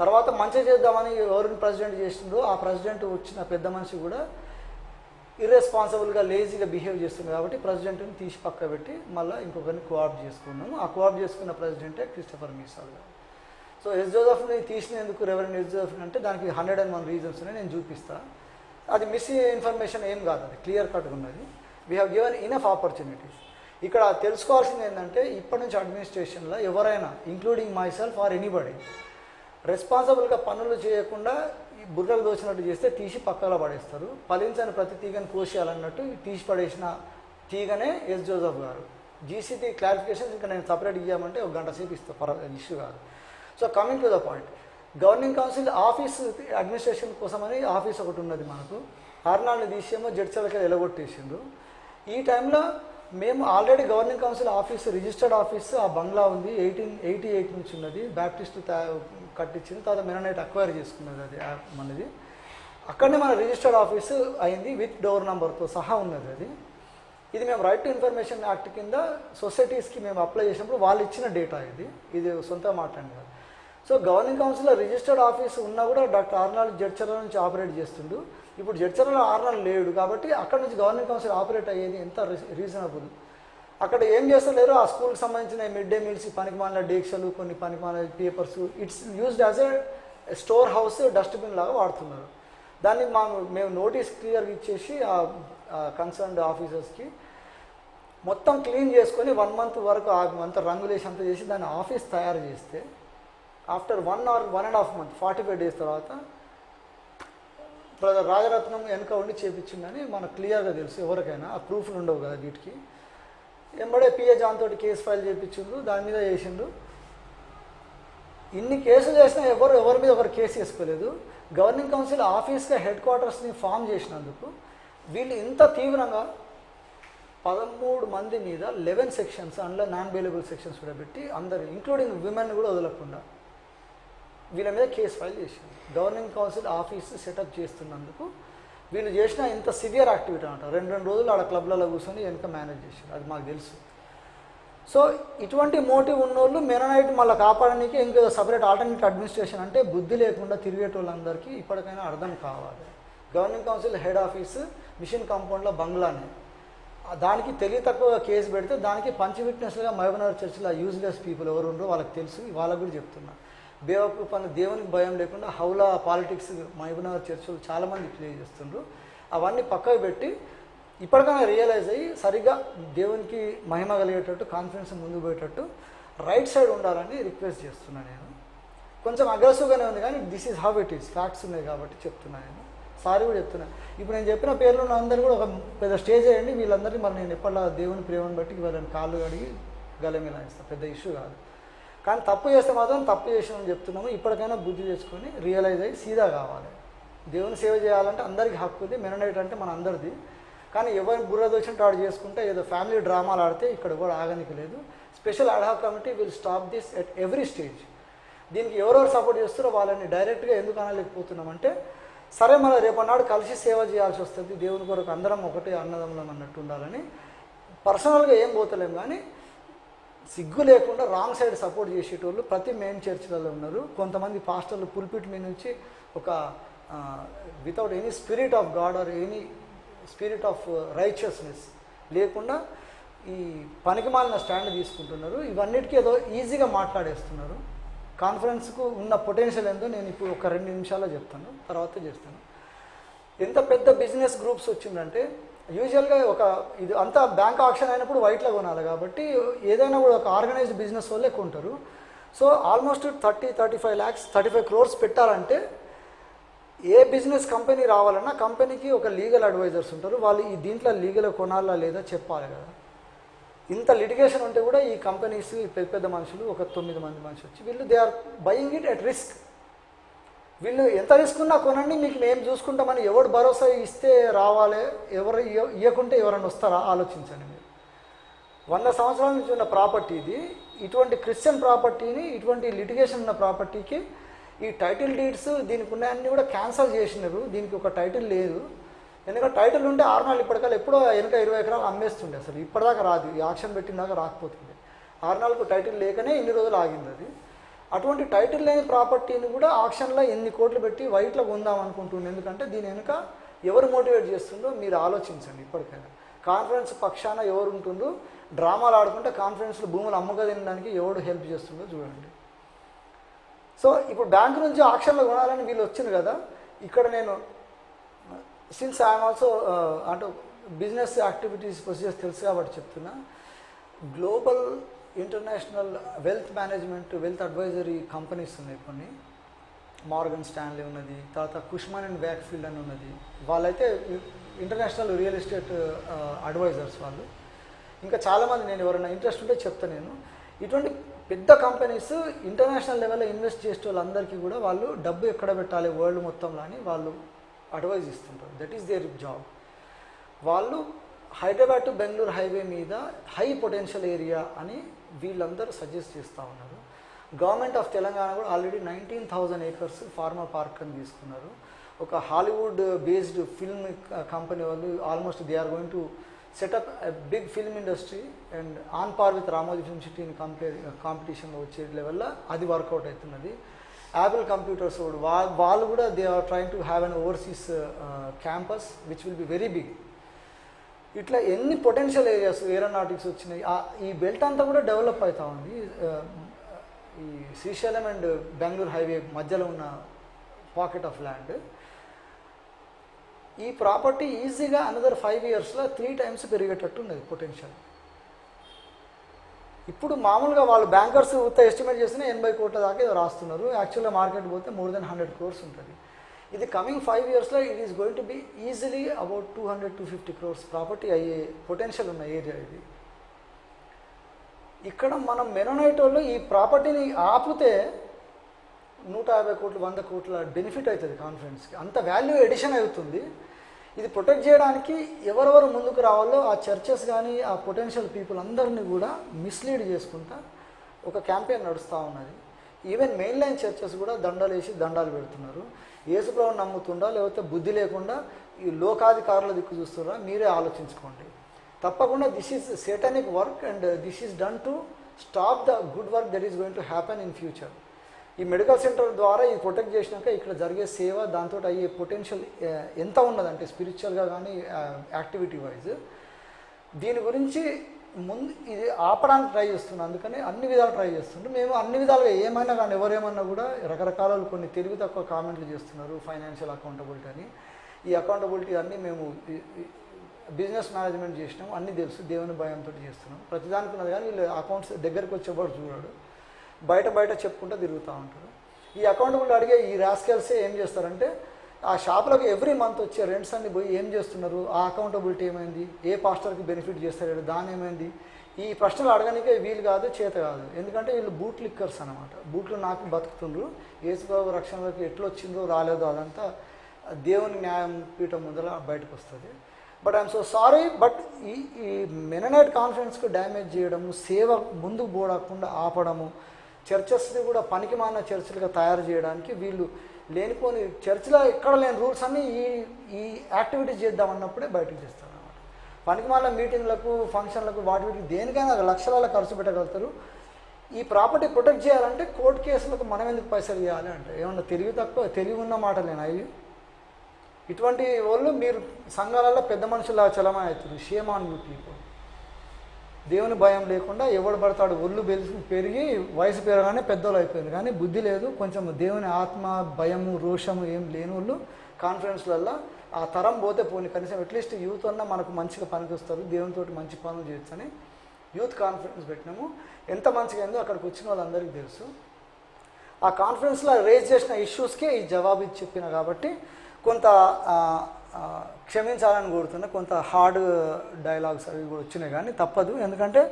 తర్వాత మంచిగా చేద్దామని ఎవరిని ప్రెసిడెంట్ చేసిండ్రో ఆ ప్రెసిడెంట్ వచ్చిన పెద్ద మనిషి కూడా ఇర్రెస్పాన్సిబుల్గా లేజీగా బిహేవ్ చేస్తుంది కాబట్టి ప్రెసిడెంట్ని తీసి పక్క పెట్టి మళ్ళీ ఇంకొకరిని కోఆప్ట్ చేసుకున్నాము. ఆ కోఆప్ట్ చేసుకున్న ప్రెసిడెంటే క్రిస్టఫర్ మీసాల్ గారు. సో ఎస్ జోసెఫ్ని తీసినందుకు రెవరెండ్ ఎస్ జోసెఫ్ని అంటే దానికి 101 రీజన్స్ ఉన్నాయి, నేను చూపిస్తాను. అది మిస్ ఇన్ఫర్మేషన్ ఏం కాదు, అది క్లియర్ కట్గా ఉన్నది. We have given enough opportunities. ఇక్కడ తెలుసుకోవాల్సింది ఏంటంటే ఇప్పటి నుంచి అడ్మినిస్ట్రేషన్లో ఎవరైనా including myself or anybody రెస్పాన్సిబుల్గా పనులు చేయకుండా బుర్రలు దోచినట్టు చేస్తే తీసి పక్కలో పడేస్తారు. ఫలించని ప్రతి తీగని కోసేయాలన్నట్టు తీసి పడేసిన తీగనే ఎస్ జోసఫ్ గారు. జీసీటీ క్లారిఫికేషన్ ఇంకా నేను సపరేట్ ఇవ్వమంటే ఒక గంట సేపు ఇస్తాను, ఇష్యూ కాదు. So coming to the point, governing council office administration కోసమని ఆఫీస్ ఒకటి ఉన్నది మనకు. ఆర్నాల్ని తీసేమో జడ్చలకి ఎలగొట్టేసిండ్రు. ఈ టైంలో మేము already governing council office registered office ఆ బంగ్లా ఉంది, 1888 నుంచి ఉన్నది. బ్యాప్టిస్ట్ కట్టించింది, తర్వాత మెననైట్ అక్వైర్ చేసుకున్నది అది మనది. అక్కడనే మన రిజిస్టర్డ్ ఆఫీసు అయింది, విత్ డోర్ నెంబర్తో సహా ఉన్నది అది. ఇది మేము రైట్ టు ఇన్ఫర్మేషన్ యాక్ట్ కింద సొసైటీస్కి మేము అప్లై చేసినప్పుడు వాళ్ళు ఇచ్చిన డేటా ఇది సొంత మాట్లాడింది కాదు. సో గవర్నింగ్ కౌన్సిల్లో రిజిస్టర్డ్ ఆఫీస్ ఉన్నా కూడా డాక్టర్ ఆర్నాల్డ్ జడ్చర్ల నుంచి ఆపరేట్ చేస్తుండు. ఇప్పుడు జడ్చర్లలో ఆర్నాల్డ్ లేడు కాబట్టి అక్కడ నుంచి గవర్నింగ్ కౌన్సిల్ ఆపరేట్ అయ్యేది ఎంత రీజనబుల్. అక్కడ ఏం చేస్తలేరు, ఆ స్కూల్కి సంబంధించిన మిడ్ డే మీల్స్, పనికిమాలిన డేక్షలు, కొన్ని పనికిమాలిన papers, it's used as a store house, dustbin లాగా వాడుతున్నారు. దాన్ని మేము నోటీస్ క్లియర్గా ఇచ్చేసి ఆ కన్సర్న్డ్ ఆఫీసర్స్కి మొత్తం క్లీన్ చేసుకొని 1 month వరకు అంత రంగులేసి అంత చేసి దాన్ని ఆఫీస్ తయారు చేస్తే ఆఫ్టర్ 1 or 1.5 months 45 days తర్వాత బ్రదర్ రాజరత్నం వెనక ఉండి చేపించిందని మనకు క్లియర్గా తెలుసు ఎవరికైనా. ఆ ప్రూఫ్లు ఉండవు కదా వీటికి. ఎంబడే పిఏ జాన్ తోటి కేసు ఫైల్ చేయించిండ్రు, దాని మీద చేసిండ్రు. ఇన్ని కేసులు చేసినా ఎవరి మీద ఒకరు కేసు వేసుకోలేదు. గవర్నింగ్ కౌన్సిల్ ఆఫీస్గా హెడ్ క్వార్టర్స్ని ఫామ్ చేసినందుకు వీళ్ళు ఇంత తీవ్రంగా 13 మంది మీద 11 సెక్షన్స్, అందులో నాన్ బెయిలబుల్ సెక్షన్స్ కూడా పెట్టి అందరు ఇంక్లూడింగ్ విమెన్ కూడా వదలకుండా వీళ్ళ మీద కేసు ఫైల్ చేసింది. గవర్నింగ్ కౌన్సిల్ ఆఫీస్ సెటప్ చేస్తున్నందుకు వీళ్ళు చేసిన ఇంత సివియర్ యాక్టివిటీ అంట. 2 రోజులు ఆడ క్లబ్లలో కూర్చొని వెనక మేనేజ్ చేశారు, అది మాకు తెలుసు. సో ఇటువంటి మోటివ్ ఉన్నోళ్ళు మెననైట్ మళ్ళీ కాపాడడానికి ఇంకో సపరేట్ ఆల్టర్నేట్ అడ్మినిస్ట్రేషన్ అంటే బుద్ధి లేకుండా తిరిగేటోళ్ళందరికీ ఇప్పటికైనా అర్థం కావాలి. Governing council head office mission కాంపౌండ్లో బంగ్లానే, దానికి తెలివి తక్కువ కేసు పెడితే దానికి పంచ్ విట్నెస్లుగా మహబూబ్నగర్ చర్చిలో యూజ్లెస్ పీపుల్ ఎవరు ఉండరో వాళ్ళకి తెలుసు, వాళ్ళకు కూడా చెప్తున్నా. బేవకూఫ్ అన్న దేవునికి భయం లేకుండా హౌలా పాలిటిక్స్ మహబూబ్నగర్ చర్చిలో చాలామంది ప్లే చేస్తుండ్రు. అవన్నీ పక్కకు పెట్టి ఇప్పటికైనా రియలైజ్ అయ్యి సరిగ్గా దేవునికి మహిమ కలిగేటట్టు, కాన్ఫిడెన్స్ ముందుకు పోయేటట్టు రైట్ సైడ్ ఉండాలని రిక్వెస్ట్ చేస్తున్నాను. నేను కొంచెం అగ్రెసివ్గానే ఉంది కానీ this is how it is, facts ఉన్నాయి కాబట్టి చెప్తున్నాను. నేను సారీ కూడా చెప్తున్నాను. ఇప్పుడు నేను చెప్పిన పేర్లు ఉన్న అందరూ కూడా ఒక పెద్ద స్టేజ్ అయ్యండి, వీళ్ళందరినీ మరి నేను ఎప్పటిలా దేవుని ప్రేమను బట్టి వాళ్ళని కాళ్ళు కడిగి గలమేలాయిస్తాను, పెద్ద ఇష్యూ కాదు. కానీ తప్పు చేస్తే మాత్రం తప్పు చేసామని చెప్తున్నాము. ఇప్పటికైనా బుద్ధి తెచ్చుకొని రియలైజ్ అయ్యి సీదా కావాలి. దేవుని సేవ చేయాలంటే అందరికీ హక్కు ఉంది, మెననైట్ అంటే మన అందరిది. కానీ ఎవరి బుర్ర దోచినట్టు ఆడు చేసుకుంటే ఏదో ఫ్యామిలీ డ్రామాలు ఆడితే ఇక్కడ కూడా ఆగనికి లేదు. Special ad hoc committee will stop this at every stage. దీనికి ఎవరెవరు సపోర్ట్ చేస్తారో వాళ్ళని డైరెక్ట్గా ఎందుకు అనలేకపోతున్నామంటే, సరే మన రేపన్నాడు కలిసి సేవ చేయాల్సి వస్తుంది, దేవుని కొరకు అందరం ఒకటే అన్నదమ్ములం అన్నట్టు ఉండాలని పర్సనల్గా ఏం పోతలేం. కానీ సిగ్గు లేకుండా రాంగ్ సైడ్ సపోర్ట్ చేసేటోళ్ళు ప్రతి మెయిన్ చర్చిలలో ఉన్నారు. కొంతమంది పాస్టర్లు పుల్పిట్ మీద నుంచి ఒక without any spirit of God or any spirit of righteousness లేకుండా ఈ పనికిమాలిన స్టాండ్ తీసుకుంటున్నారు. ఇవన్నిటికీ ఏదో ఈజీగా మాట్లాడేస్తున్నారు. కాన్ఫరెన్స్కు ఉన్న పొటెన్షియల్ ఏందో నేను ఇప్పుడు ఒక 2 నిమిషాల్లో చెప్తాను, తర్వాత చేస్తాను. ఎంత పెద్ద బిజినెస్ గ్రూప్స్ వచ్చిందంటే యూజువల్గా ఇది అంతా బ్యాంక్ ఆక్షన్ అయినప్పుడు వైట్లో కొనాలి కాబట్టి ఏదైనా కూడా ఒక ఆర్గనైజ్డ్ బిజినెస్ వాళ్ళే కొంటారు. సో ఆల్మోస్ట్ 35 lakhs 35 crores పెట్టాలంటే ఏ బిజినెస్ కంపెనీ రావాలన్నా కంపెనీకి ఒక లీగల్ అడ్వైజర్స్ ఉంటారు. వాళ్ళు ఈ దీంట్లో లీగల్ కొనాలా లేదా చెప్పాలి కదా. ఇంత లిటిగేషన్ ఉంటే కూడా ఈ కంపెనీస్ పెద్ద మనుషులు ఒక 9 మంది మనుషులు వచ్చి వీళ్ళు they are buying it at risk. వీళ్ళు ఎంత రిస్క్ ఉన్నా కొనండి, మీకు మేము చూసుకుంటామని ఎవడు భరోసా ఇస్తే రావాలి, ఎవరు ఇవ్వకుంటే ఎవరైనా వస్తారా ఆలోచించండి మీరు. 100 సంవత్సరాల నుంచి ఉన్న ప్రాపర్టీ ఇది. ఇటువంటి క్రిస్టియన్ ప్రాపర్టీని, ఇటువంటి లిటిగేషన్ ఉన్న ప్రాపర్టీకి ఈ టైటిల్ డీడ్స్ దీనికి ఉన్నాయన్నీ కూడా క్యాన్సల్ చేసినారు. దీనికి ఒక టైటిల్ లేదు. ఎందుకంటే టైటిల్ ఉంటే ఆర్నాల్డ్ ఇప్పటికల్లా ఎప్పుడో వెనక 20 ఎకరాలు అమ్మేస్తుండే. అసలు ఇప్పటిదాకా రాదు, ఈ ఆక్షన్ పెట్టినాక రాకపోతుంది. ఆర్నాల్డ్కు టైటిల్ లేకనే ఇన్ని రోజులు ఆగింది అది. అటువంటి టైటిల్ లేని ప్రాపర్టీని కూడా ఆక్షన్లో ఎన్ని కోట్లు పెట్టి వైట్లో కొందాం అనుకుంటుంది. ఎందుకంటే దీని వెనుక ఎవరు మోటివేట్ చేస్తుండో మీరు ఆలోచించండి. ఇప్పటికైనా కాన్ఫరెన్స్ పక్షాన ఎవరు ఉంటుండ్రో, డ్రామాలు ఆడుకుంటే కాన్ఫరెన్స్లో భూములు అమ్మగా తినడానికి ఎవడు హెల్ప్ చేస్తుండో చూడండి. సో ఇప్పుడు బ్యాంకు నుంచి ఆక్షన్లో కొనాలని వీళ్ళు వచ్చింది కదా. ఇక్కడ నేను సిన్స్ ఐఎమ్ ఆల్సో అంటే బిజినెస్ యాక్టివిటీస్ ప్రొసీజర్స్ తెలుసు కాబట్టి చెప్తున్నా. Global international wealth management, wealth advisory companies ఉన్నాయి కొన్ని. మార్గన్ స్టాన్లీ ఉన్నది, తర్వాత కుష్మాన్ అండ్ వ్యాక్ఫీల్డ్ అని ఉన్నది. వాళ్ళైతే ఇంటర్నేషనల్ రియల్ ఎస్టేట్ అడ్వైజర్స్ వాళ్ళు. ఇంకా చాలామంది, నేను ఎవరైనా ఇంట్రెస్ట్ ఉంటే చెప్తాను నేను. ఇటువంటి పెద్ద కంపెనీస్ ఇంటర్నేషనల్ లెవెల్లో ఇన్వెస్ట్ చేసే వాళ్ళందరికీ కూడా వాళ్ళు డబ్బు ఎక్కడ పెట్టాలి వరల్డ్ మొత్తంలో అని వాళ్ళు అడ్వైజ్ ఇస్తుంటారు. That is their job. వాళ్ళు హైదరాబాద్ టు బెంగళూరు హైవే మీద హై పొటెన్షియల్ ఏరియా అని వీళ్ళందరూ సజెస్ట్ చేస్తూ ఉన్నారు. గవర్నమెంట్ ఆఫ్ తెలంగాణ కూడా ఆల్రెడీ 19,000 acres ఫార్మర్ పార్క్ అని తీసుకున్నారు. ఒక హాలీవుడ్ బేస్డ్ ఫిల్మ్ కంపెనీ వాళ్ళు almost they are going to set up big film industry and on par with Ramoji film సిటీని కాంపిటీషన్లో వచ్చే లెవెల్లో అది వర్కౌట్ అవుతున్నది. యాపిల్ కంప్యూటర్స్ వాళ్ళు కూడా they are trying to have an overseas campus which will be very big. ఇట్లా ఎన్ని పొటెన్షియల్ ఏరియాస్ ఏరోనాటిక్స్ వచ్చినాయి. ఈ బెల్ట్ అంతా కూడా డెవలప్ అవుతూ ఉంది. ఈ శ్రీశైలం అండ్ బెంగళూరు హైవే మధ్యలో ఉన్న పాకెట్ ఆఫ్ ల్యాండ్, ఈ ప్రాపర్టీ ఈజీగా అనదర్ 5 yearsలో 3 times పెరిగేటట్టు ఉన్నది పొటెన్షియల్. ఇప్పుడు మామూలుగా వాళ్ళు బ్యాంకర్స్ ఎస్టిమేట్ చేస్తేనే 80 కోట్ల దాకా ఏదో రాస్తున్నారు. యాక్చువల్గా మార్కెట్ పోతే more than 100 crores ఉంటుంది. ఇది కమింగ్ 5 yearsలో it is going to be easily about 200-250 crores property అయ్యే పొటెన్షియల్ ఉన్న ఏరియా ఇది. ఇక్కడ మనం మెనోనైట్ వాళ్ళు ఈ ప్రాపర్టీని ఆపితే 150 కోట్లు 100 కోట్ల బెనిఫిట్ అవుతుంది కాన్ఫరెన్స్కి. అంత వాల్యూ ఎడిషన్ అవుతుంది. ఇది ప్రొటెక్ట్ చేయడానికి ఎవరెవరు ముందుకు రావాలో ఆ చర్చెస్ కానీ ఆ పొటెన్షియల్ పీపుల్ అందరినీ కూడా మిస్లీడ్ చేసుకుంటా ఒక క్యాంపెయిన్ నడుస్తూ ఉన్నది. ఈవెన్ మెయిన్ లైన్ చర్చెస్ కూడా దండాలు వేసి దండాలు పెడుతున్నారు. యేసుప్రభుని నమ్ముతుండా లేకపోతే బుద్ధి లేకుండా ఈ లోకాధికారుల దిక్కు చూస్తున్నారా మీరే ఆలోచించుకోండి. తప్పకుండా this is satanic work and this is done to stop the good work that is going to happen in future. ఈ మెడికల్ సెంటర్ ద్వారా ఇది ప్రొటెక్ట్ చేసినాక ఇక్కడ జరిగే సేవ దాంతో అయ్యే పొటెన్షియల్ ఎంత ఉన్నదంటే స్పిరిచువల్గా కానీ యాక్టివిటీ వైజ్ దీని గురించి ముందు ఇది ఆపడానికి ట్రై చేస్తున్నాం. అందుకని అన్ని విధాలు ట్రై చేస్తుంటాం. మేము అన్ని విధాలుగా ఏమైనా కానీ ఎవరేమన్నా కూడా రకరకాల కొన్ని తెలివి తక్కువ కామెంట్లు చేస్తున్నారు. ఫైనాన్షియల్ అకౌంటబిలిటీ అని, ఈ అకౌంటబిలిటీ అన్నీ మేము బిజినెస్ మేనేజ్మెంట్ చేసినాము, అన్నీ తెలుసు, దేవుని భయంతో చేస్తున్నాం. ప్రతిదానికి ఉన్నది కానీ వీళ్ళు అకౌంట్స్ దగ్గరికి వచ్చేవాడు చూడాడు, బయట చెప్పుకుంటూ తిరుగుతూ ఉంటారు. ఈ అకౌంటబిలిటీ అడిగే ఈ రాస్కెల్సే ఏం చేస్తారంటే ఆ షాప్లోకి ఎవ్రీ మంత్ వచ్చే రెంట్స్ అన్ని పోయి ఏం చేస్తున్నారు, ఆ అకౌంటబిలిటీ ఏమైంది, ఏ పాస్టర్కి బెనిఫిట్ చేస్తారు, దాని ఏమైంది, ఈ ప్రశ్నలు అడగడానికే వీలు కాదు, చేత కాదు. ఎందుకంటే వీళ్ళు బూట్ లిక్కర్స్ అనమాట. బూట్లు నాకు బతుకుతుండ్రు, యేసుబాబు రక్షణలోకి ఎట్లా వచ్చిందో రాలేదో అదంతా దేవుని న్యాయం పీఠం ముందర బయటకు వస్తుంది. But I'm so sorry, but ఈ మెననైట్ కాన్ఫరెన్స్కు డ్యామేజ్ చేయడము, సేవ ముందుకు పోడకుండా ఆపడము, చర్చెస్ని కూడా పనికిమాలిన చర్చిలుగా తయారు చేయడానికి వీళ్ళు లేనిపోని చర్చిలో ఎక్కడ లేని రూల్స్ అన్నీ ఈ యాక్టివిటీస్ చేద్దామన్నప్పుడే బయటకు చేస్తారు అన్నమాట. పనికిమాలిన మీటింగ్లకు ఫంక్షన్లకు వీటికి దేనికైనా లక్షల ఖర్చు పెట్టగలుగుతారు. ఈ ప్రాపర్టీ ప్రొటెక్ట్ చేయాలంటే కోర్టు కేసులకు మనం ఎందుకు పైసలు ఇవ్వాలి అంటే ఏమన్నా తెలివి ఉన్న మాటలేనా ఇవి? ఇటువంటి వాళ్ళు మీరు సంఘాలలో పెద్ద మనుషులా చలమా అవుతుంది. Shame on you people. దేవుని భయం లేకుండా ఎవడు పడతాడు, ఒళ్ళు పెరిగి వయసు పెరగానే పెద్దోళ్ళు అయిపోయింది, కానీ బుద్ధి లేదు, కొంచెం దేవుని ఆత్మ భయము రోషము ఏం లేని వాళ్ళు కాన్ఫరెన్స్లలో ఆ తరం పోతే పోని కనీసం అట్లీస్ట్ యూత్ అన్నా మనకు మంచిగా పనికి వస్తారు, దేవునితో మంచి పనులు చేయొచ్చని యూత్ కాన్ఫరెన్స్ పెట్టినాము. ఎంత మంచిగా అయిందో అక్కడికి వచ్చిన వాళ్ళందరికీ తెలుసు. ఆ కాన్ఫరెన్స్లో రేజ్ చేసిన ఇష్యూస్కే ఈ జవాబు ఇచ్చి చెప్పిన కాబట్టి కొంత క్షమించాలని కోరుతున్నా. కొంత హార్డ్ డైలాగ్స్ అవి కూడా వచ్చినాయి కానీ తప్పదు. ఎందుకంటే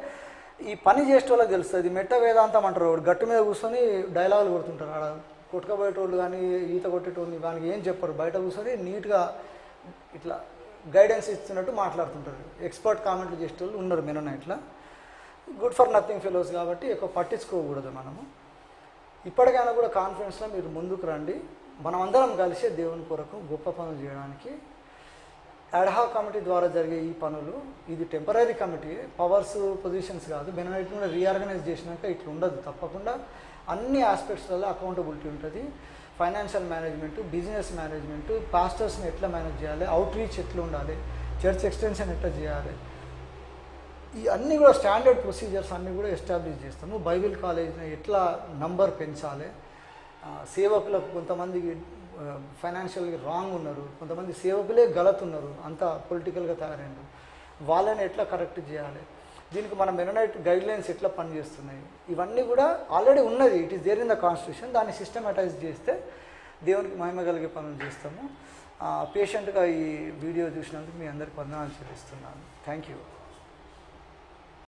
ఈ పని చేసే వాళ్ళకి తెలుస్తుంది. మెట్ట వేదాంతం అంటారు, గట్టు మీద కూర్చొని డైలాగులు కొడుతుంటారు. ఆడ కొట్టుకోబోయేటోళ్ళు కానీ ఈత కొట్టేటోళ్ళు దానికి ఏం చెప్పరు, బయట కూర్చొని నీట్గా ఇట్లా గైడెన్స్ ఇస్తున్నట్టు మాట్లాడుతుంటారు. ఎక్స్పర్ట్ కామెంట్లు చేసేటోళ్ళు ఉన్నారు మెనోనైట్లో. గుడ్ ఫర్ నథింగ్ ఫెలోస్ కాబట్టి ఎక్కువ పట్టించుకోకూడదు మనము. ఇప్పటికైనా కూడా కాన్ఫరెన్స్లో మీరు ముందుకు రండి. మనం అందరం కలిసి దేవుని కొరకు గొప్ప పనులు చేయడానికి అడ్హాక్ కమిటీ ద్వారా జరిగే ఈ పనులు, ఇది టెంపరీ కమిటీ, పవర్స్ పొజిషన్స్ కాదు. బెనిఫిట్ కూడా రీఆర్గనైజ్ చేసినాక ఇట్లా ఉండదు. తప్పకుండా అన్ని ఆస్పెక్ట్స్లలో అకౌంటబిలిటీ ఉంటుంది. ఫైనాన్షియల్ మేనేజ్మెంటు, బిజినెస్ మేనేజ్మెంటు, పాస్టర్స్ని ఎట్లా మేనేజ్ చేయాలి, అవుట్ రీచ్ ఎట్లా ఉండాలి, చర్చ్ ఎక్స్టెన్షన్ ఎట్లా చేయాలి, ఈ అన్నీ కూడా స్టాండర్డ్ ప్రొసీజర్స్ అన్నీ కూడా ఎస్టాబ్లిష్ చేస్తాము. బైబిల్ కాలేజ్ని ఎట్లా నంబర్ పెంచాలి, సేవకులకు కొంతమందికి ఫైనాన్షియల్గా రాంగ్ ఉన్నారు, కొంతమంది సేవకులే గలత్ ఉన్నారు, అంతా పొలిటికల్గా తయారైనారు, వాళ్ళని ఎట్లా కరెక్ట్ చేయాలి, దీనికి మన మెనోనైట్ గైడ్లైన్స్ ఎట్లా పనిచేస్తున్నాయి, ఇవన్నీ కూడా ఆల్రెడీ ఉన్నది. It is there in the constitution. దాన్ని సిస్టమేటైజ్ చేస్తే దేవునికి మహిమ కలిగే పనులు చేస్తాము. పేషెంట్గా ఈ వీడియో చూసినందుకు మీ అందరికి వందనాలు చెల్లిస్తున్నాను. Thank you.